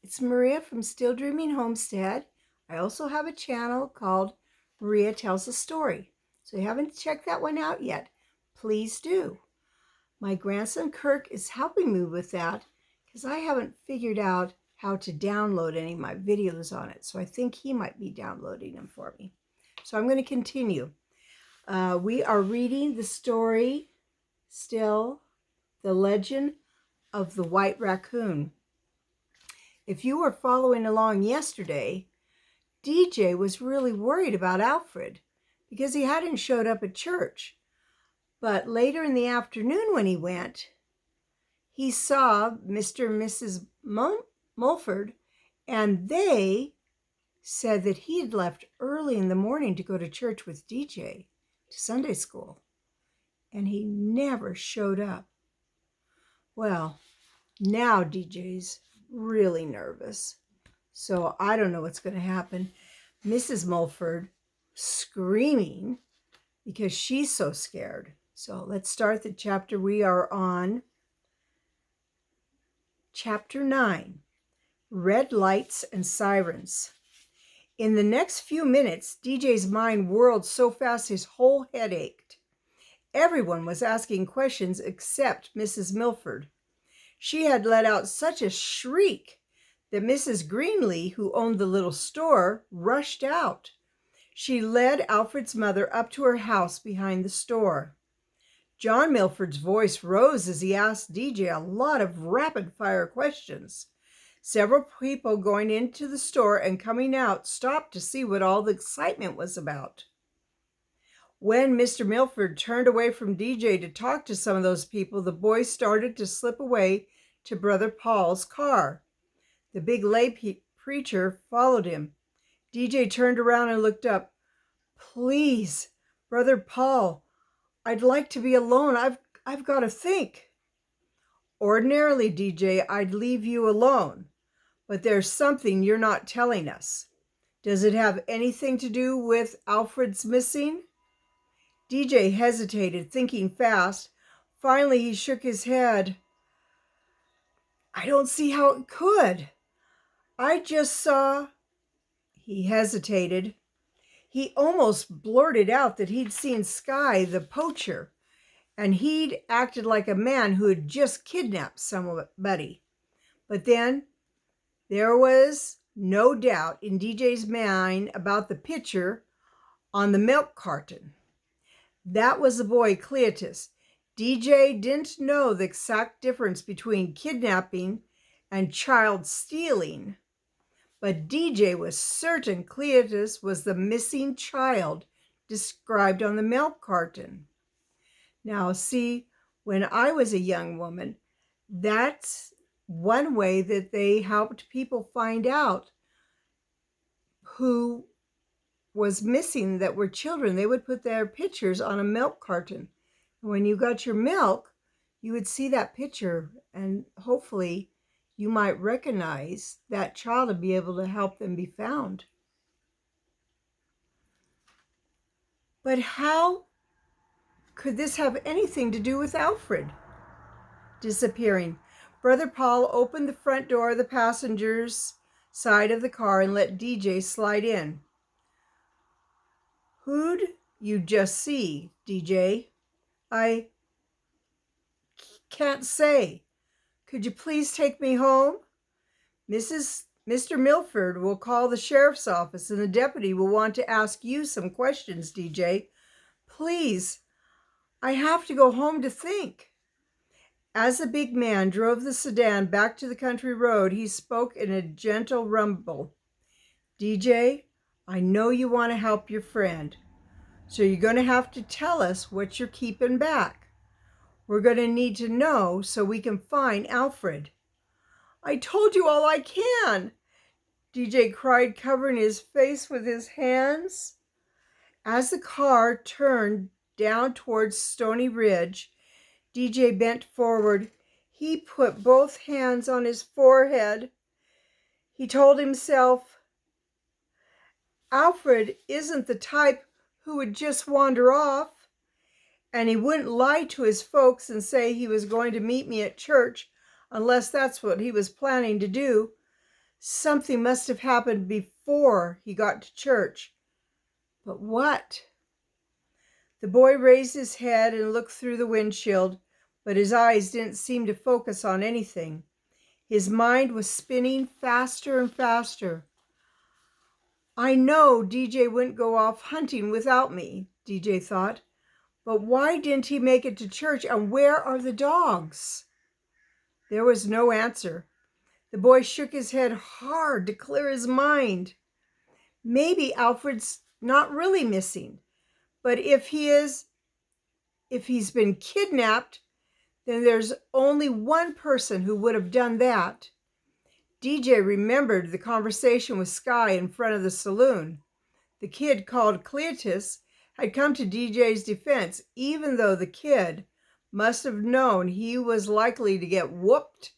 It's Maria from Still Dreaming Homestead. I also have a channel called Maria Tells a Story. So if you haven't checked that one out yet, please do. My grandson Kirk is helping me with that because I haven't figured out how to download any of my videos on it. So I think he might be downloading them for me. So I'm going to continue. We are reading the story still, The Legend of the White Raccoon. If you were following along yesterday, DJ was really worried about Alfred because he hadn't showed up at church. But later in the afternoon when he went, he saw Mr. and Mrs. Mulford, and they said that he had left early in the morning to go to church with DJ to Sunday school, and he never showed up. Well, now DJ's really nervous. So I don't know what's going to happen. Mrs. Mulford screaming because she's so scared. So let's start the chapter. We are on Chapter 9, Red Lights and Sirens. In the next few minutes, DJ's mind whirled so fast his whole head ached. Everyone was asking questions except Mrs. Mulford. She had let out such a shriek that Mrs. Greenlee, who owned the little store, rushed out. She led Alfred's mother up to her house behind the store. John Milford's voice rose as he asked DJ a lot of rapid-fire questions. Several people going into the store and coming out stopped to see what all the excitement was about. When Mr. Milford turned away from DJ to talk to some of those people, the boy started to slip away to Brother Paul's car. The big lay preacher followed him. DJ turned around and looked up. "Please, Brother Paul, I'd like to be alone. I've got to think." "Ordinarily, DJ, I'd leave you alone, but there's something you're not telling us. Does it have anything to do with Alfred's missing?" DJ hesitated, thinking fast. Finally, he shook his head. "I don't see how it could. I just saw..." He hesitated. He almost blurted out that he'd seen Sky the poacher, and he'd acted like a man who had just kidnapped somebody. But then there was no doubt in DJ's mind about the picture on the milk carton. That was the boy Cleotus. DJ didn't know the exact difference between kidnapping and child stealing, but DJ was certain Cleotus was the missing child described on the milk carton. Now, see, when I was a young woman, that's one way that they helped people find out who was missing that were children. They would put their pictures on a milk carton. When you got your milk, you would see that picture, and hopefully you might recognize that child and be able to help them be found. But how could this have anything to do with Alfred disappearing? Brother Paul opened the front door of the passenger's side of the car and let DJ slide in. "Who'd you just see, DJ?" "I can't say. Could you please take me home? Mr. Milford will call the sheriff's office and the deputy will want to ask you some questions, DJ. Please, I have to go home to think." As the big man drove the sedan back to the country road, he spoke in a gentle rumble. "DJ, I know you want to help your friend, so you're going to have to tell us what you're keeping back. We're going to need to know so we can find Alfred." "I told you all I can," DJ cried, covering his face with his hands. As the car turned down towards Stony Ridge, DJ bent forward. He put both hands on his forehead. He told himself, Alfred isn't the type who would just wander off, and he wouldn't lie to his folks and say he was going to meet me at church unless that's what he was planning to do. Something must have happened before he got to church. But what? The boy raised his head and looked through the windshield, but his eyes didn't seem to focus on anything. His mind was spinning faster and faster. I know DJ wouldn't go off hunting without me, DJ thought. But why didn't he make it to church, and where are the dogs? There was no answer. The boy shook his head hard to clear his mind. Maybe Alfred's not really missing, but if he's been kidnapped, then there's only one person who would have done that. DJ remembered the conversation with Sky in front of the saloon. The kid called Cleotis had come to DJ's defense, even though the kid must have known he was likely to get whooped,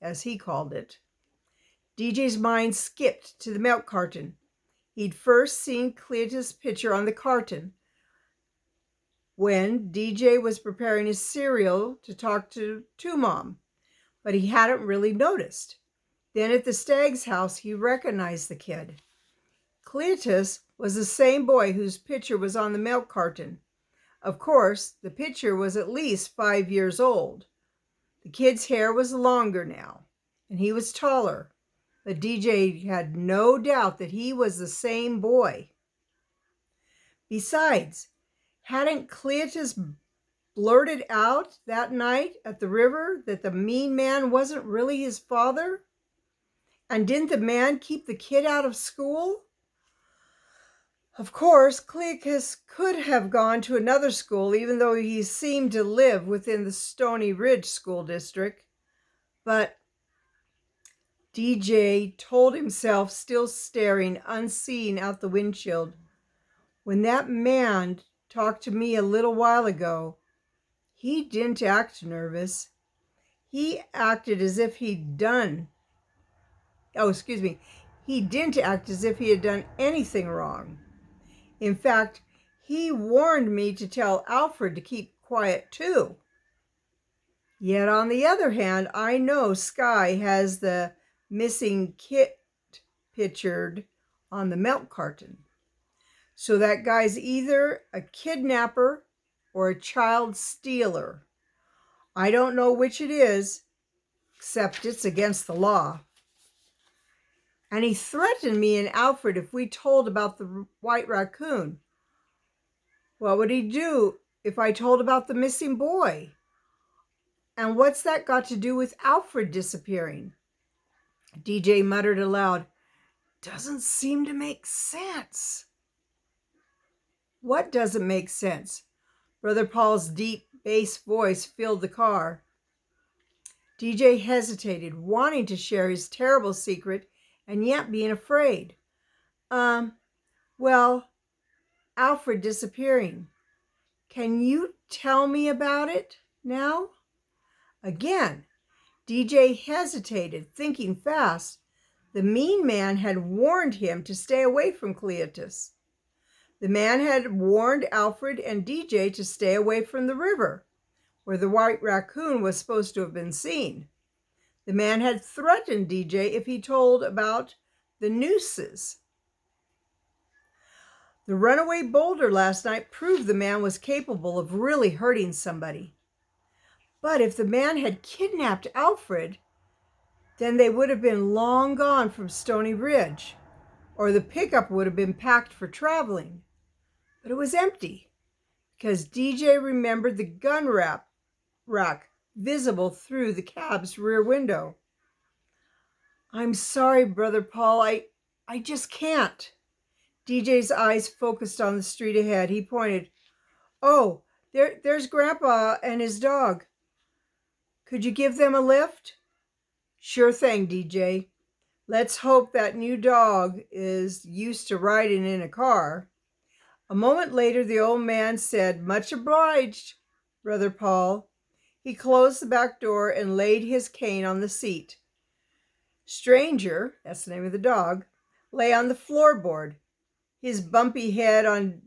as he called it. DJ's mind skipped to the milk carton. He'd first seen Cleotis' picture on the carton when DJ was preparing his cereal to talk to Mom, but he hadn't really noticed. Then at the Stagg's house, he recognized the kid. Cleotis was the same boy whose picture was on the milk carton. Of course, the picture was at least 5 years old. The kid's hair was longer now, and he was taller, but DJ had no doubt that he was the same boy. Besides, hadn't Cleotis blurted out that night at the river that the mean man wasn't really his father? And didn't the man keep the kid out of school? Of course, Cleotis could have gone to another school, even though he seemed to live within the Stony Ridge School District. But DJ told himself, still staring unseen out the windshield, when that man talked to me a little while ago, he didn't act nervous. He acted as if he didn't act as if he had done anything wrong. In fact, he warned me to tell Alfred to keep quiet too. Yet on the other hand, I know Sky has the missing kit pictured on the milk carton. So that guy's either a kidnapper or a child stealer. I don't know which it is, except it's against the law. And he threatened me and Alfred if we told about the white raccoon. What would he do if I told about the missing boy? And what's that got to do with Alfred disappearing? DJ muttered aloud, "Doesn't seem to make sense." What doesn't make sense? Brother Paul's deep bass voice filled the car. DJ hesitated, wanting to share his terrible secret and yet being afraid. Well, Alfred disappearing. Can you tell me about it now? Again, DJ hesitated, thinking fast. The mean man had warned him to stay away from Cleotis. The man had warned Alfred and DJ to stay away from the river, where the white raccoon was supposed to have been seen. The man had threatened DJ if he told about the nooses. The runaway boulder last night proved the man was capable of really hurting somebody. But if the man had kidnapped Alfred, then they would have been long gone from Stony Ridge, or the pickup would have been packed for traveling. But it was empty, because DJ remembered the gun rack visible through the cab's rear window. "I'm sorry, Brother Paul, I just can't." DJ's eyes focused on the street ahead. He pointed. "Oh, there's Grandpa and his dog. Could you give them a lift?" "Sure thing, DJ. Let's hope that new dog is used to riding in a car." A moment later, the old man said, "Much obliged, Brother Paul." He closed the back door and laid his cane on the seat. Stranger, that's the name of the dog, lay on the floorboard, his bumpy head on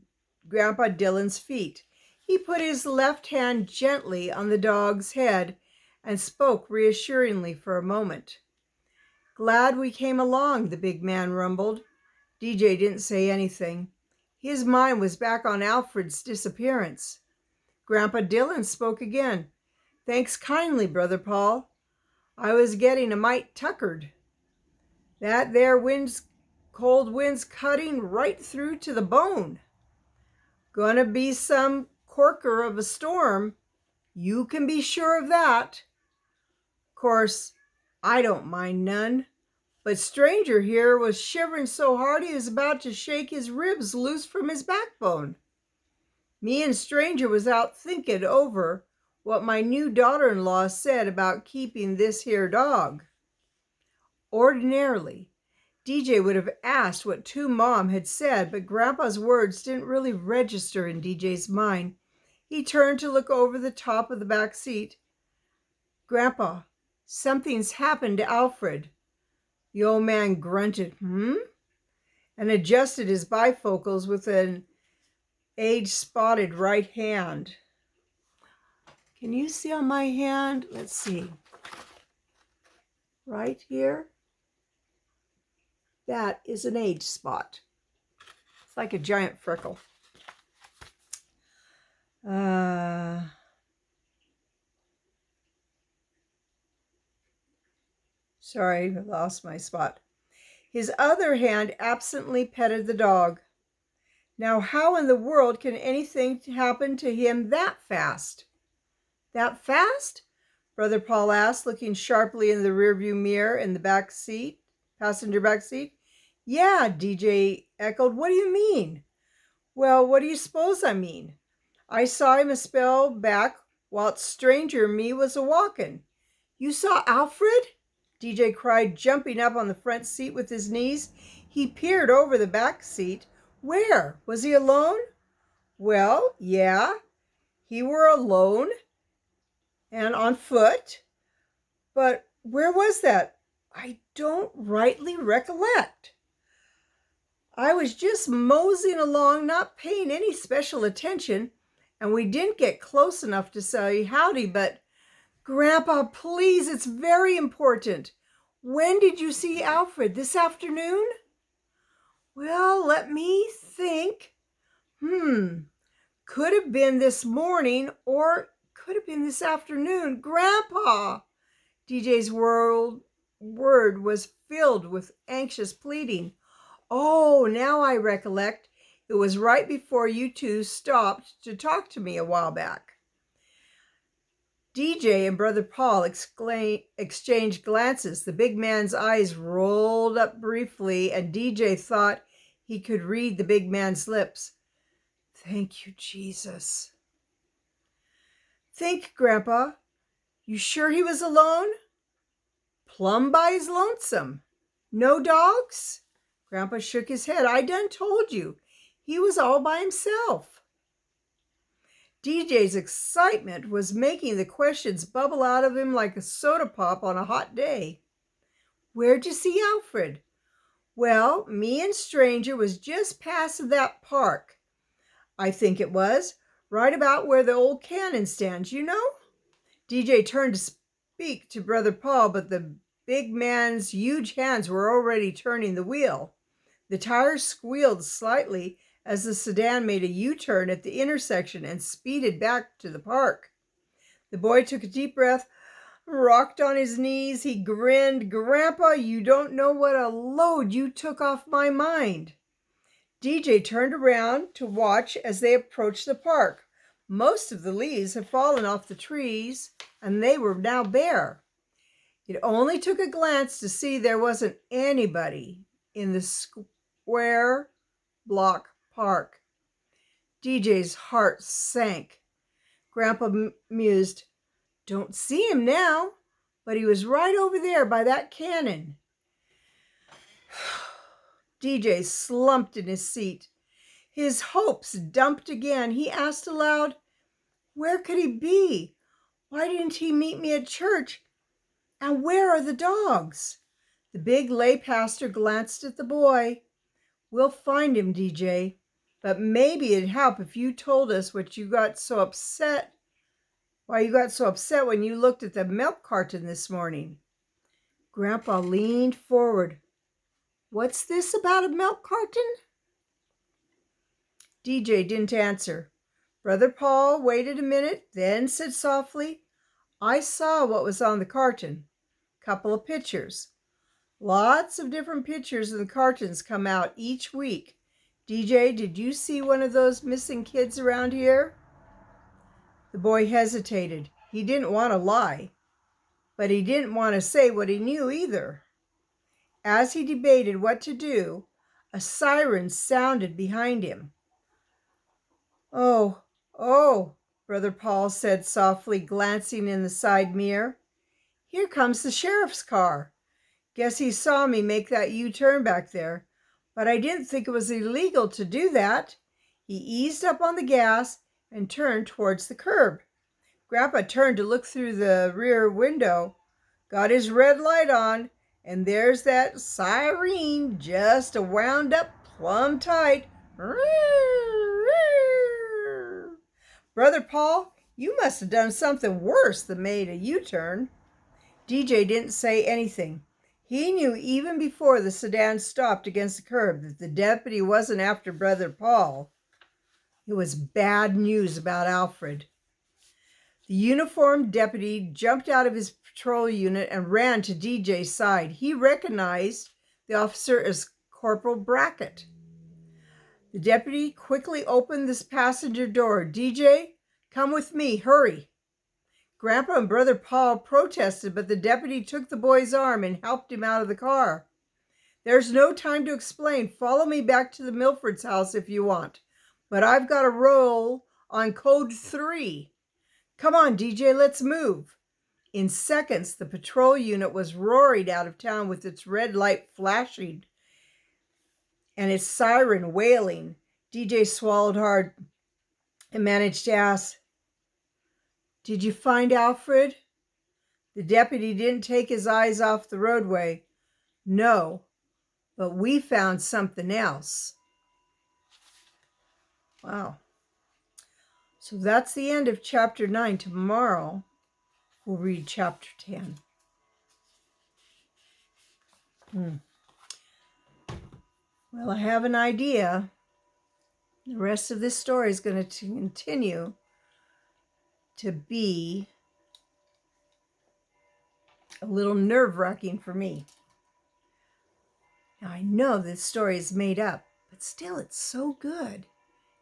Grandpa Dylan's feet. He put his left hand gently on the dog's head and spoke reassuringly for a moment. Glad we came along, the big man rumbled. DJ didn't say anything. His mind was back on Alfred's disappearance. Grandpa Dillon spoke again. Thanks kindly, Brother Paul. I was getting a mite tuckered. That there cold wind's cutting right through to the bone. Gonna be some corker of a storm. You can be sure of that. Course, I don't mind none. But Stranger here was shivering so hard he was about to shake his ribs loose from his backbone. Me and Stranger was out thinking over what my new daughter-in-law said about keeping this here dog. Ordinarily, DJ would have asked what to Mom had said, but Grandpa's words didn't really register in DJ's mind. He turned to look over the top of the back seat. Grandpa, something's happened to Alfred. The old man grunted, and adjusted his bifocals with an age-spotted right hand. Can you see on my hand? Let's see. Right here. That is an age spot. It's like a giant freckle. Sorry, I lost my spot. His other hand absently petted the dog. Now, how in the world can anything happen to him that fast? That fast? Brother Paul asked, looking sharply in the rearview mirror in the passenger back seat. Yeah, DJ echoed. What do you mean? Well, what do you suppose I mean? I saw him a spell back whilst Stranger and me was a-walking. You saw Alfred? DJ cried, jumping up on the front seat with his knees. He peered over the back seat. Where? Was he alone? Well, yeah, he were alone and on foot. But where was that? I don't rightly recollect. I was just moseying along, not paying any special attention, and we didn't get close enough to say howdy, but Grandpa, please, it's very important. When did you see Alfred? This afternoon? Well, let me think. Could have been this morning or could have been this afternoon. Grandpa! DJ's word was filled with anxious pleading. Oh, now I recollect. It was right before you two stopped to talk to me a while back. DJ and Brother Paul exchanged glances. The big man's eyes rolled up briefly, and DJ thought he could read the big man's lips. Thank you, Jesus. Think, Grandpa. You sure he was alone? Plumb by his lonesome. No dogs? Grandpa shook his head. I done told you. He was all by himself. DJ's excitement was making the questions bubble out of him like a soda pop on a hot day. Where'd you see Alfred? Well, me and Stranger was just past that park. I think it was, right about where the old cannon stands, you know? DJ turned to speak to Brother Paul, but the big man's huge hands were already turning the wheel. The tires squealed slightly as the sedan made a U-turn at the intersection and speeded back to the park. The boy took a deep breath, rocked on his knees. He grinned. Grandpa, you don't know what a load you took off my mind. DJ turned around to watch as they approached the park. Most of the leaves had fallen off the trees, and they were now bare. It only took a glance to see there wasn't anybody in the square block park. DJ's heart sank. Grandpa mused, don't see him now, but he was right over there by that cannon. DJ slumped in his seat. His hopes dumped again. He asked aloud, where could he be? Why didn't he meet me at church? And where are the dogs? The big lay pastor glanced at the boy. We'll find him, DJ, but maybe it'd help if you told us why you got so upset when you looked at the milk carton this morning. Grandpa leaned forward. What's this about a milk carton? DJ didn't answer. Brother Paul waited a minute, then said softly, I saw what was on the carton. Couple of pictures. Lots of different pictures in the cartons come out each week. DJ, did you see one of those missing kids around here? The boy hesitated. He didn't want to lie, but he didn't want to say what he knew either. As he debated what to do, a siren sounded behind him. Oh, Brother Paul said softly, glancing in the side mirror. Here comes the sheriff's car. Guess he saw me make that U-turn back there, but I didn't think it was illegal to do that. He eased up on the gas and turned towards the curb. Grandpa turned to look through the rear window, got his red light on, and there's that siren just wound up plumb tight. Brother Paul, you must have done something worse than made a U-turn. DJ didn't say anything. He knew even before the sedan stopped against the curb that the deputy wasn't after Brother Paul. It was bad news about Alfred. The uniformed deputy jumped out of his patrol unit and ran to DJ's side. He recognized the officer as Corporal Brackett. The deputy quickly opened this passenger door. DJ, come with me, hurry. Grandpa and Brother Paul protested, but the deputy took the boy's arm and helped him out of the car. There's no time to explain. Follow me back to the Milfords' house if you want, but I've got to roll on code 3. Come on, DJ, let's move. In seconds, the patrol unit was roaring out of town with its red light flashing and its siren wailing. DJ swallowed hard and managed to ask, Did you find Alfred? The deputy didn't take his eyes off the roadway. No, but we found something else. Wow. So that's the end of chapter 9. Tomorrow, we'll read chapter 10. Well, I have an idea. The rest of this story is going to continue to be a little nerve-wracking for me. Now, I know this story is made up, but still it's so good,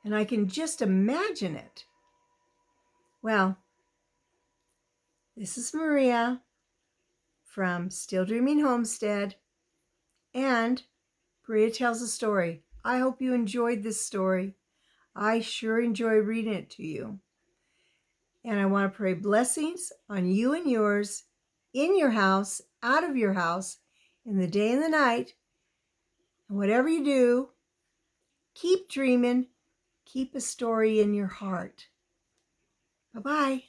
and I can just imagine it. Well, this is Maria from Still Dreaming Homestead, and Maria Tells a Story. I hope you enjoyed this story. I sure enjoy reading it to you. And I want to pray blessings on you and yours, in your house, out of your house, in the day and the night. And whatever you do, keep dreaming, keep a story in your heart. Bye-bye.